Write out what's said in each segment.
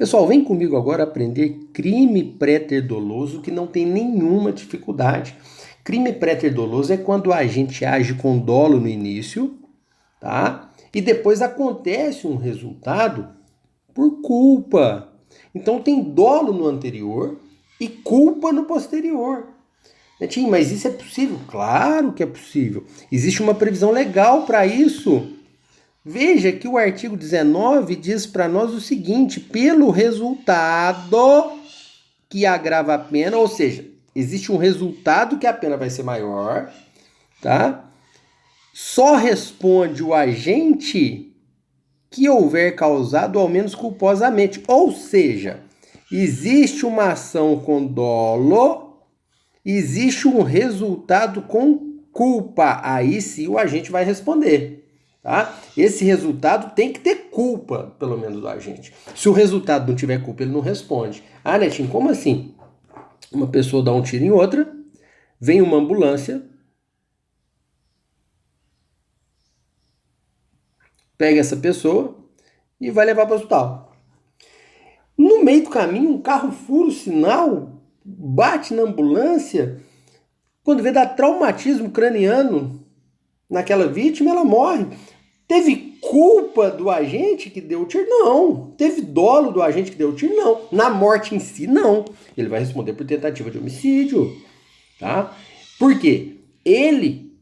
Pessoal, vem comigo agora aprender crime pré-ter-doloso que não tem nenhuma dificuldade. Crime pré-ter-doloso é quando a gente age com dolo no início, tá? E depois acontece um resultado por culpa. Então tem dolo no anterior e culpa no posterior. Netinho, mas isso é possível? Claro que é possível. Existe uma previsão legal para isso. Veja que o artigo 19 diz para nós o seguinte: pelo resultado que agrava a pena, ou seja, existe um resultado que a pena vai ser maior, tá? Só responde o agente que houver causado ao menos culposamente. Ou seja, existe uma ação com dolo, existe um resultado com culpa. Aí sim o agente vai responder. Tá? Esse resultado tem que ter culpa, pelo menos, do agente. Se o resultado não tiver culpa, ele não responde. Ah, Netinho, como assim? Uma pessoa dá um tiro em outra, vem uma ambulância, pega essa pessoa e vai levar para o hospital. No meio do caminho, um carro fura o sinal, bate na ambulância, quando vê dá traumatismo craniano naquela vítima, ela morre. Teve culpa do agente que deu o tiro? Não. Teve dolo do agente que deu o tiro? Não. Na morte em si, não. Ele vai responder por tentativa de homicídio. Tá? Por quê? Ele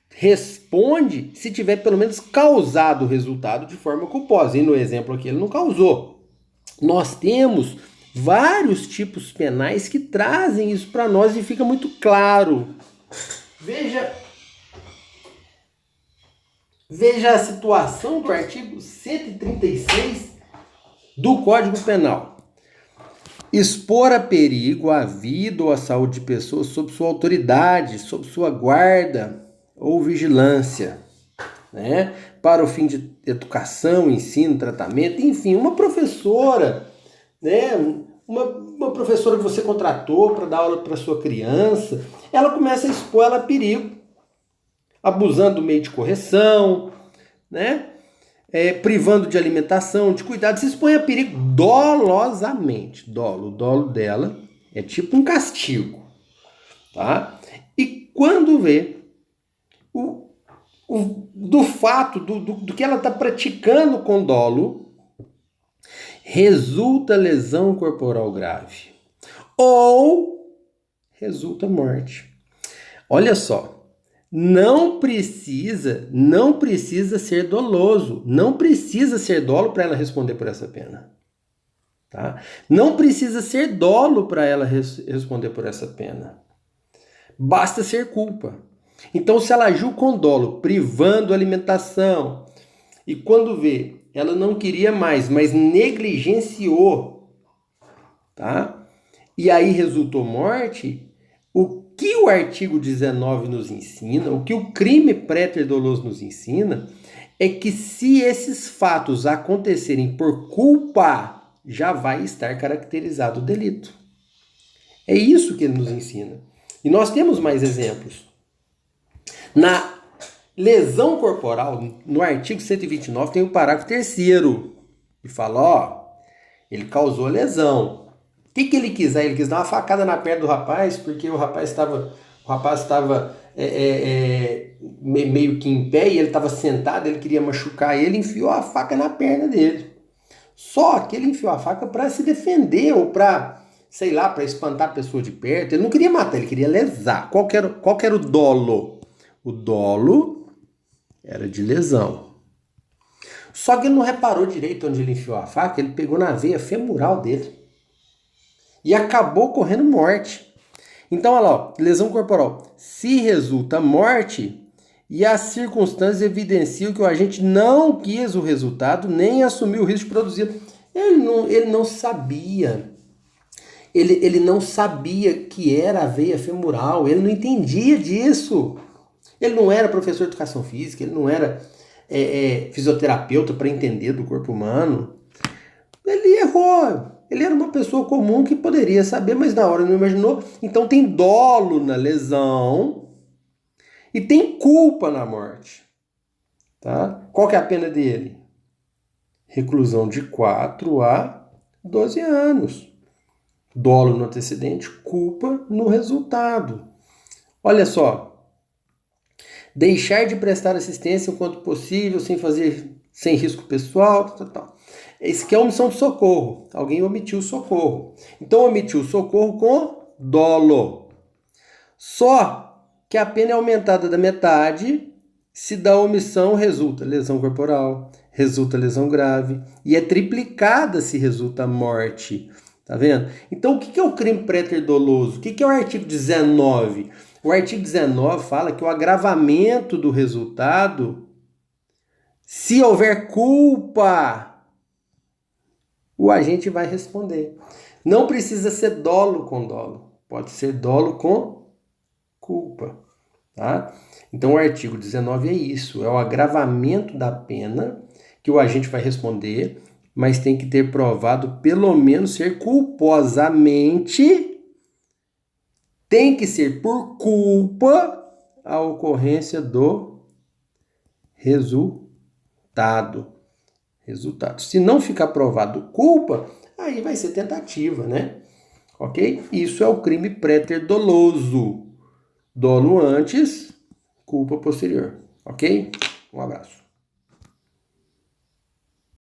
responde se tiver pelo menos causado o resultado de forma culposa. E no exemplo aqui ele não causou. Nós temos vários tipos penais que trazem isso para nós e fica muito claro. Veja a situação do artigo 136 do Código Penal. Expor a perigo a vida ou a saúde de pessoas sob sua autoridade, sob sua guarda ou vigilância, né? Para o fim de educação, ensino, tratamento, enfim, uma professora, né? Uma professora que você contratou para dar aula para sua criança, ela começa a expor ela a perigo, abusando do meio de correção, né? Privando de alimentação, de cuidado, se expõe a perigo dolosamente. O dolo dela é tipo um castigo, tá? E quando vê do fato do que ela está praticando com dolo, resulta lesão corporal grave ou resulta morte. Olha só. Não precisa ser doloso, não precisa ser dolo para ela responder por essa pena, tá? Não precisa ser dolo para ela responder por essa pena. Basta ser culpa. Então, se ela agiu com dolo, privando a alimentação, e quando vê, ela não queria mais, mas negligenciou, tá? E aí resultou morte, o que o artigo 19 nos ensina, o que o crime pré-ter-doloso nos ensina, é que se esses fatos acontecerem por culpa, já vai estar caracterizado o delito. É isso que ele nos ensina. E nós temos mais exemplos. Na lesão corporal, no artigo 129, tem o parágrafo 3º, que fala, ó, ele causou lesão. O que ele quis? Ele quis dar uma facada na perna do rapaz, porque o rapaz estava meio que em pé e ele estava sentado, ele queria machucar ele, enfiou a faca na perna dele. Só que ele enfiou a faca para se defender ou para, sei lá, para espantar a pessoa de perto. Ele não queria matar, ele queria lesar. Qual que era o dolo? O dolo era de lesão. Só que ele não reparou direito onde ele enfiou a faca, ele pegou na veia femoral dele. E acabou correndo morte. Então, olha lá, ó, lesão corporal. Se resulta morte e as circunstâncias evidenciam que o agente não quis o resultado nem assumiu o risco de produzi-lo. Ele não sabia. Ele não sabia que era a veia femoral. Ele não entendia disso. Ele não era professor de educação física. Ele não era fisioterapeuta para entender do corpo humano. Ele errou. Ele era uma pessoa comum que poderia saber, mas na hora não imaginou. Então tem dolo na lesão e tem culpa na morte. Tá? Qual que é a pena dele? Reclusão de 4 a 12 anos. Dolo no antecedente, culpa no resultado. Olha só. Deixar de prestar assistência enquanto possível, sem risco pessoal, tal. Esse aqui é a omissão de socorro. Alguém omitiu o socorro. Então, omitiu o socorro com dolo. Só que a pena é aumentada da metade se da omissão resulta lesão corporal, resulta lesão grave, e é triplicada se resulta morte. Tá vendo? Então, o que é o crime préter doloso? O que é o artigo 19? O artigo 19 fala que o agravamento do resultado, se houver culpa, o agente vai responder. Não precisa ser dolo com dolo. Pode ser dolo com culpa. Tá? Então, o artigo 19 é isso. É o agravamento da pena que o agente vai responder, mas tem que ter provado pelo menos ser culposamente, tem que ser por culpa a ocorrência do resultado. Se não ficar provado culpa, aí vai ser tentativa, né? Ok? Isso é o crime préter doloso. Dolo antes, culpa posterior. Ok? Um abraço.